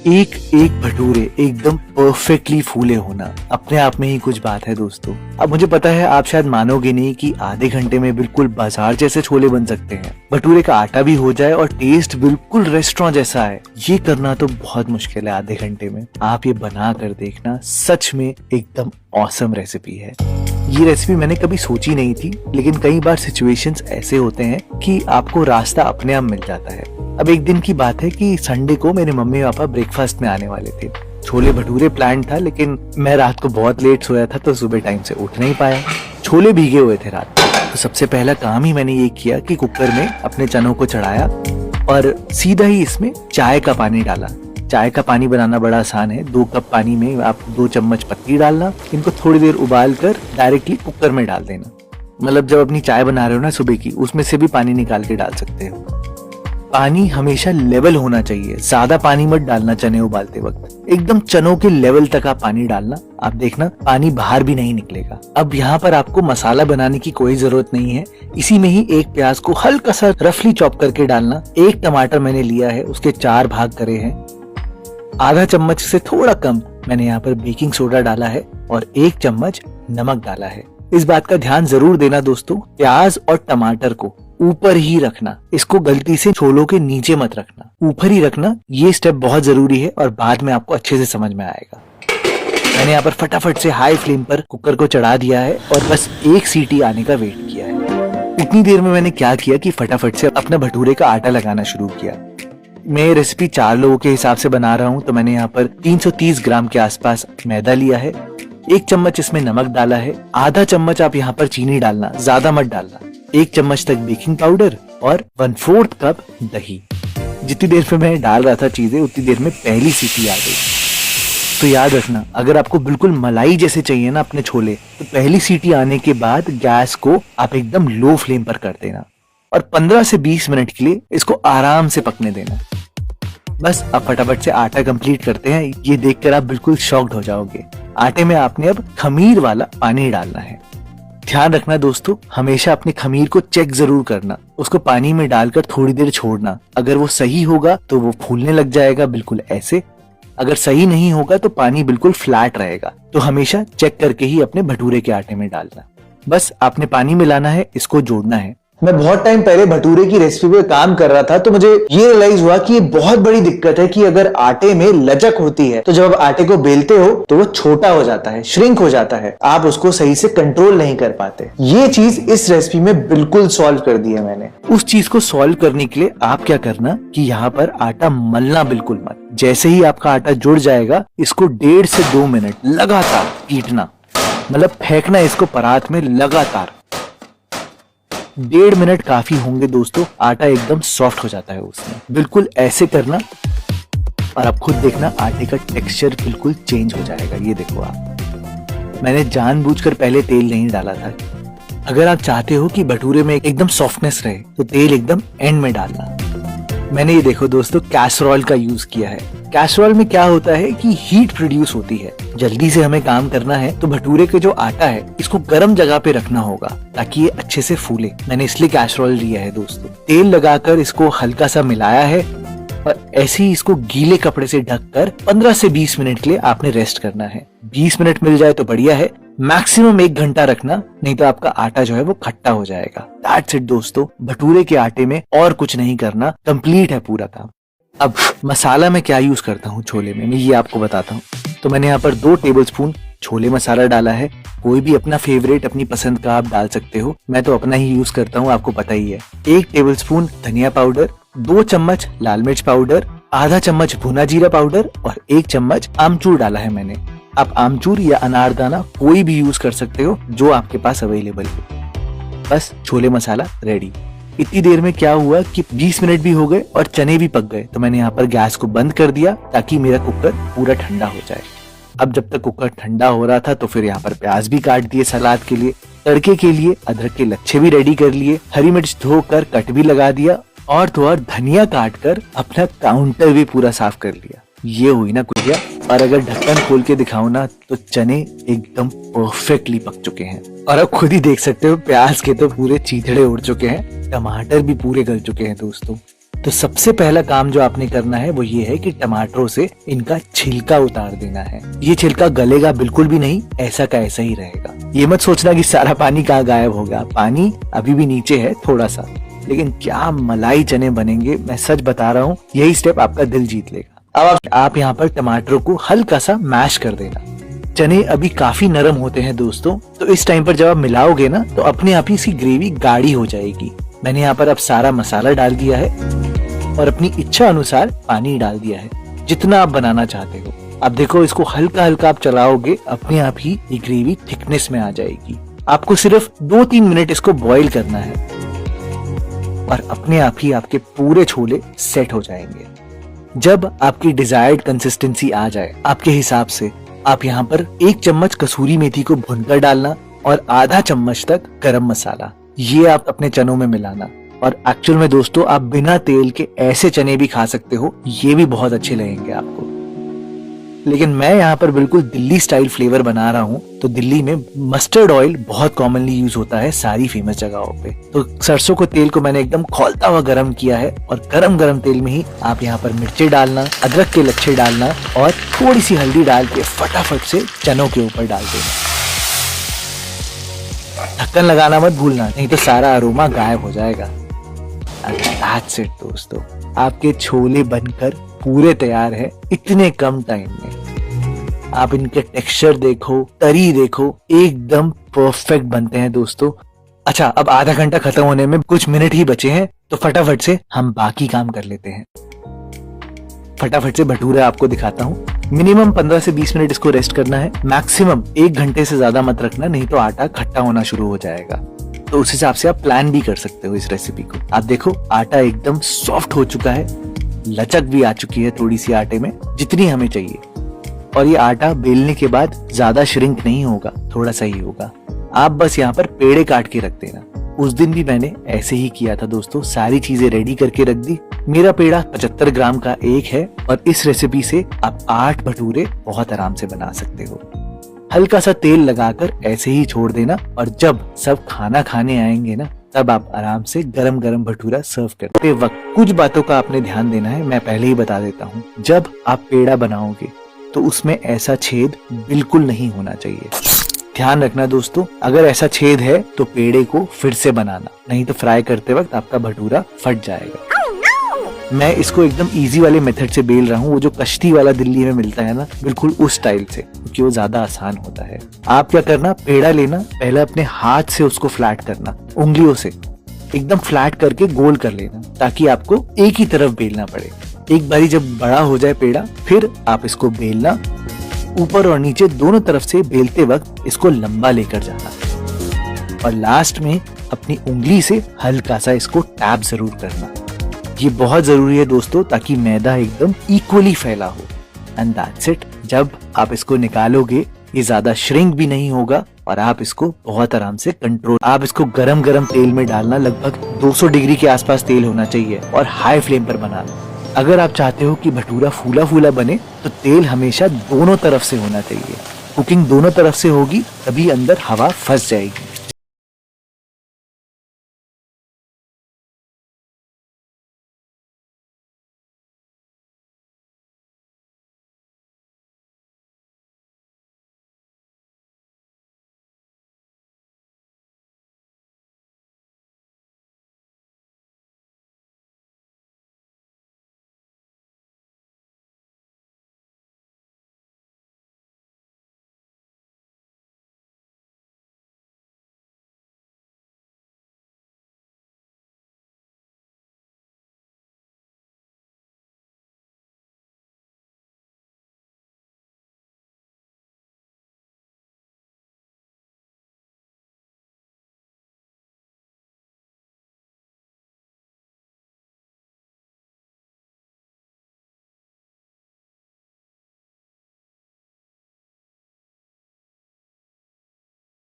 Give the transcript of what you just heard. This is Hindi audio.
एक एक भटूरे एकदम परफेक्टली फूले होना अपने आप में ही कुछ बात है दोस्तों। अब मुझे पता है आप शायद मानोगे नहीं कि आधे घंटे में बिल्कुल बाजार जैसे छोले बन सकते हैं, भटूरे का आटा भी हो जाए और टेस्ट बिल्कुल रेस्टोरेंट जैसा है। ये करना तो बहुत मुश्किल है आधे घंटे में। आप ये बना कर देखना, सच में एकदम ऑसम रेसिपी है। ये रेसिपी मैंने कभी सोची नहीं थी, लेकिन कई बार सिचुएशंस ऐसे होते हैं कि आपको रास्ता अपने आप मिल जाता है। अब एक दिन की बात है कि संडे को मेरे मम्मी पापा ब्रेकफास्ट में आने वाले थे। छोले भटूरे प्लान था, लेकिन मैं रात को बहुत लेट सोया था तो सुबह टाइम से उठ नहीं पाया। छोले भीगे हुए थे रात को, तो सबसे पहला काम ही मैंने ये किया कि कुकर में अपने चनों को चढ़ाया और सीधा ही इसमें चाय का पानी डाला। चाय का पानी बनाना बड़ा आसान है। 2 कप पानी में आप 2 चम्मच पत्ती डालना, इनको थोड़ी देर उबाल कर डायरेक्टली कुकर में डाल देना। मतलब जब अपनी चाय बना रहे हो ना सुबह की, उसमें से भी पानी निकाल के डाल सकते हो। पानी हमेशा लेवल होना चाहिए, ज्यादा पानी मत डालना चने उबालते वक्त। एकदम चनों के लेवल तक आप पानी डालना, आप देखना पानी बाहर भी नहीं निकलेगा। अब यहाँ पर आपको मसाला बनाने की कोई जरूरत नहीं है। इसी में ही एक प्याज को हल्का सा रफली चॉप करके डालना। 1 टमाटर मैंने लिया है, उसके 4 भाग करे हैं। आधा चम्मच से थोड़ा कम मैंने यहाँ पर बेकिंग सोडा डाला है और 1 चम्मच नमक डाला है। इस बात का ध्यान जरूर देना दोस्तों, प्याज और टमाटर को ऊपर ही रखना, इसको गलती से छोलों के नीचे मत रखना, ऊपर ही रखना। ये स्टेप बहुत जरूरी है और बाद में आपको अच्छे से समझ में आएगा। मैंने यहाँ पर फटाफट से हाई फ्लेम पर कुकर को चढ़ा दिया है और बस 1 सीटी आने का वेट किया है। इतनी देर में मैंने क्या किया कि फटाफट से अपना भटूरे का आटा लगाना शुरू किया। मैं रेसिपी 4 लोगों के हिसाब से बना रहा हूँ, तो मैंने यहाँ पर 330 ग्राम के आसपास मैदा लिया है। 1 चम्मच इसमें नमक डाला है। आधा चम्मच आप यहाँ पर चीनी डालना, ज्यादा मत डालना। 1 चम्मच तक बेकिंग पाउडर और 1/4 कप दही। जितनी देर में मैं डाल रहा था चीजें, उतनी देर में पहली सीटी आ गई। तो याद रखना, अगर आपको बिल्कुल मलाई जैसे चाहिए ना अपने छोले, तो पहली सीटी आने के बाद गैस को आप एकदम लो फ्लेम पर कर देना और 15 से 20 मिनट के लिए इसको आराम से पकने देना। बस अब फटाफट से आटा कंप्लीट करते हैं। ये देखकर आप बिल्कुल शॉक्ड हो जाओगे। आटे में आपने अब खमीर वाला पानी डालना है। ध्यान रखना दोस्तों, हमेशा अपने खमीर को चेक जरूर करना। उसको पानी में डालकर थोड़ी देर छोड़ना। अगर वो सही होगा तो वो फूलने लग जाएगा, बिल्कुल ऐसे। अगर सही नहीं होगा तो पानी बिल्कुल फ्लैट रहेगा। तो हमेशा चेक करके ही अपने भटूरे के आटे में डालना। बस आपने पानी मिलाना है, इसको जोड़ना है। मैं बहुत टाइम पहले भटूरे की रेसिपी पे काम कर रहा था, तो मुझे ये रियलाइज हुआ कि ये बहुत बड़ी दिक्कत है कि अगर आटे में लचक होती है तो जब आप आटे को बेलते हो तो वो छोटा हो जाता है, श्रिंक हो जाता है, आप उसको सही से कंट्रोल नहीं कर पाते। ये चीज इस रेसिपी में बिल्कुल सॉल्व कर दी है मैंने। उस चीज को सॉल्व करने के लिए आप क्या करना कि यहाँ पर आटा मलना बिल्कुल मत। जैसे ही आपका आटा जुड़ जाएगा, इसको 1.5 से 2 मिनट लगातार पीटना, मतलब फेंकना इसको परात में लगातार। 1.5 मिनट काफी होंगे दोस्तों। आटा एकदम सॉफ्ट हो जाता है उसमें, बिल्कुल ऐसे करना और आप खुद देखना आटे का टेक्सचर बिल्कुल चेंज हो जाएगा। ये देखो आप, मैंने जानबूझकर पहले तेल नहीं डाला था। अगर आप चाहते हो कि भटूरे में एकदम सॉफ्टनेस रहे तो तेल एकदम एंड में डालना। मैंने ये देखो दोस्तों कैसरोल का यूज किया है। कैसरोल में क्या होता है कि हीट प्रोड्यूस होती है। जल्दी से हमें काम करना है तो भटूरे के जो आटा है इसको गर्म जगह पे रखना होगा ताकि ये अच्छे से फूले। मैंने इसलिए कैसरोल लिया है दोस्तों। तेल लगाकर इसको हल्का सा मिलाया है और ऐसे ही इसको गीले कपड़े से ढककर 15 से 20 मिनट के लिए आपने रेस्ट करना है। 20 मिनट मिल जाए तो बढ़िया है, मैक्सिमम 1 घंटा रखना, नहीं तो आपका आटा जो है वो खट्टा हो जाएगा। दैट्स इट दोस्तों, भटूरे के आटे में और कुछ नहीं करना, कंप्लीट है पूरा काम। अब मसाला मैं क्या यूज करता हूँ छोले में, मैं ये आपको बताता हूँ। तो मैंने यहाँ पर 2 टेबलस्पून छोले मसाला डाला है। कोई भी अपना फेवरेट, अपनी पसंद का आप डाल सकते हो। मैं तो अपना ही यूज करता हूँ, आपको पता ही है। 1 टेबलस्पून धनिया पाउडर, 2 चम्मच लाल मिर्च पाउडर, आधा चम्मच भुना जीरा पाउडर और 1 चम्मच आमचूर डाला है मैंने। आप आमचूर या अनारदाना कोई भी यूज कर सकते हो जो आपके पास अवेलेबल हो। बस छोले मसाला रेडी। इतनी देर में क्या हुआ कि 20 मिनट भी हो गए और चने भी पक गए। तो मैंने यहाँ पर गैस को बंद कर दिया ताकि मेरा कुकर पूरा ठंडा हो जाए। अब जब तक कुकर ठंडा हो रहा था तो फिर यहाँ पर प्याज भी काट दिए सलाद के लिए। तड़के के लिए अदरक के लच्छे भी रेडी कर लिए। हरी मिर्च धोकर कट भी लगा दिया और तो और धनिया काट कर अपना काउंटर भी पूरा साफ कर लिया। ये हुई ना कुटिया। और अगर ढक्कन खोल के दिखाऊं ना तो चने एकदम परफेक्टली पक चुके हैं और आप खुद ही देख सकते हो प्याज के तो पूरे चीथड़े उड़ चुके हैं, टमाटर भी पूरे गल चुके हैं दोस्तों। तो सबसे पहला काम जो आपने करना है वो ये है कि टमाटरों से इनका छिलका उतार देना है। ये छिलका गलेगा बिल्कुल भी नहीं, ऐसा का ऐसा ही रहेगा। ये मत सोचना कि सारा पानी कहाँ गायब हो गया, पानी अभी भी नीचे है थोड़ा सा, लेकिन क्या मलाई चने बनेंगे, मैं सच बता रहा हूँ। यही स्टेप आपका दिल जीत लेगा। अब आप यहाँ पर टमाटरों को हल्का सा मैश कर देना। चने अभी काफी नरम होते हैं दोस्तों, तो इस टाइम पर जब आप मिलाओगे ना तो अपने आप ही इसकी ग्रेवी गाढ़ी हो जाएगी। मैंने यहाँ पर अब सारा मसाला डाल दिया है और अपनी इच्छा अनुसार पानी डाल दिया है, जितना आप बनाना चाहते हो। अब देखो, इसको हल्का हल्का आप चलाओगे, अपने आप ही ये ग्रेवी थिकनेस में आ जाएगी। आपको सिर्फ 2-3 मिनट इसको बॉईल करना है और अपने आप ही आपके पूरे छोले सेट हो जाएंगे। जब आपकी डिजायर्ड कंसिस्टेंसी आ जाए आपके हिसाब से, आप यहाँ पर 1 चम्मच कसूरी मेथी को भुनकर डालना और आधा चम्मच तक गरम मसाला, ये आप अपने चनों में मिलाना। और एक्चुअल में दोस्तों, आप बिना तेल के ऐसे चने भी खा सकते हो, ये भी बहुत अच्छे लगेंगे आपको। लेकिन मैं यहाँ पर बिल्कुल दिल्ली स्टाइल फ्लेवर बना रहा हूँ, तो दिल्ली में मस्टर्ड ऑयल बहुत कॉमनली यूज होता है सारी फेमस जगहों पे। तो सरसों को तेल को मैंने एकदम खौलता हुआ गरम किया है और गरम गरम तेल में ही आप यहाँ पर मिर्चे डालना, अदरक के लच्छे डालना और थोड़ी सी हल्दी डाल के फटाफट से चनों के ऊपर डाल देना। ढक्कन लगाना मत भूलना, नहीं तो सारा अरोमा गायब हो जाएगा। That's it दोस्तों, आपके छोले बनकर पूरे तैयार है इतने कम टाइम में। आप इनके टेक्सचर देखो, तरी देखो, एकदम परफेक्ट बनते हैं दोस्तों। अच्छा, अब आधा घंटा खत्म होने में कुछ मिनट ही बचे हैं, तो फटाफट से हम बाकी काम कर लेते हैं। फटाफट से भटूरे आपको दिखाता हूँ। मिनिमम 15 से 20 मिनट इसको रेस्ट करना है, मैक्सिमम 1 घंटे से ज्यादा मत रखना, नहीं तो आटा खट्टा होना शुरू हो जाएगा। तो उस हिसाब से आप प्लान भी कर सकते हो इस रेसिपी को। आप देखो, आटा एकदम सॉफ्ट हो चुका है, लचक भी आ चुकी है थोड़ी सी आटे में, जितनी हमें चाहिए। और ये आटा बेलने के बाद ज्यादा श्रिंक नहीं होगा, थोड़ा सा ही होगा। आप बस यहाँ पर पेड़े काट के रख देना। उस दिन भी मैंने ऐसे ही किया था दोस्तों, सारी चीजें रेडी करके रख दी। मेरा पेड़ा 75 ग्राम का एक है और इस रेसिपी से आप 8 भटूरे बहुत आराम से बना सकते हो। हल्का सा तेल लगाकर ऐसे ही छोड़ देना और जब सब खाना खाने आएंगे ना, तब आप आराम से गरम गरम भटूरा सर्व करते वक्त कुछ बातों का आपने ध्यान देना है, मैं पहले ही बता देता हूँ। जब आप पेड़ा बनाओगे तो उसमें ऐसा छेद बिल्कुल नहीं होना चाहिए। ध्यान रखना दोस्तों, अगर ऐसा छेद है तो पेड़े को फिर से बनाना, नहीं तो फ्राई करते वक्त आपका भटूरा फट जाएगा। मैं इसको एकदम इजी वाले मेथड से बेल रहा हूँ, वो जो कश्ती वाला दिल्ली में मिलता है ना, बिल्कुल उस स्टाइल से, क्योंकि वो ज्यादा आसान होता है। आप क्या करना, पेड़ा लेना, पहले अपने हाथ से उसको फ्लैट करना, उंगलियों से एकदम फ्लैट करके गोल कर लेना, ताकि आपको एक ही तरफ बेलना पड़े। एक बारी जब बड़ा हो जाए पेड़ा, फिर आप इसको बेलना, ऊपर और नीचे दोनों तरफ से बेलते वक्त इसको लंबा लेकर जाना और लास्ट में अपनी उंगली से हल्का सा इसको टैप जरूर करना। ये बहुत जरूरी है दोस्तों, ताकि मैदा एकदम इक्वली फैला हो। And that's it. जब आप इसको निकालोगे, ये ज्यादा श्रिंक भी नहीं होगा और आप इसको बहुत आराम से कंट्रोल। आप इसको गरम गरम तेल में डालना, लगभग 200 डिग्री के आसपास तेल होना चाहिए और हाई फ्लेम पर बनाना। अगर आप चाहते हो कि भटूरा फूला फूला बने, तो तेल हमेशा दोनों तरफ से होना चाहिए। कुकिंग दोनों तरफ से होगी, तभी अंदर हवा फंस जाएगी।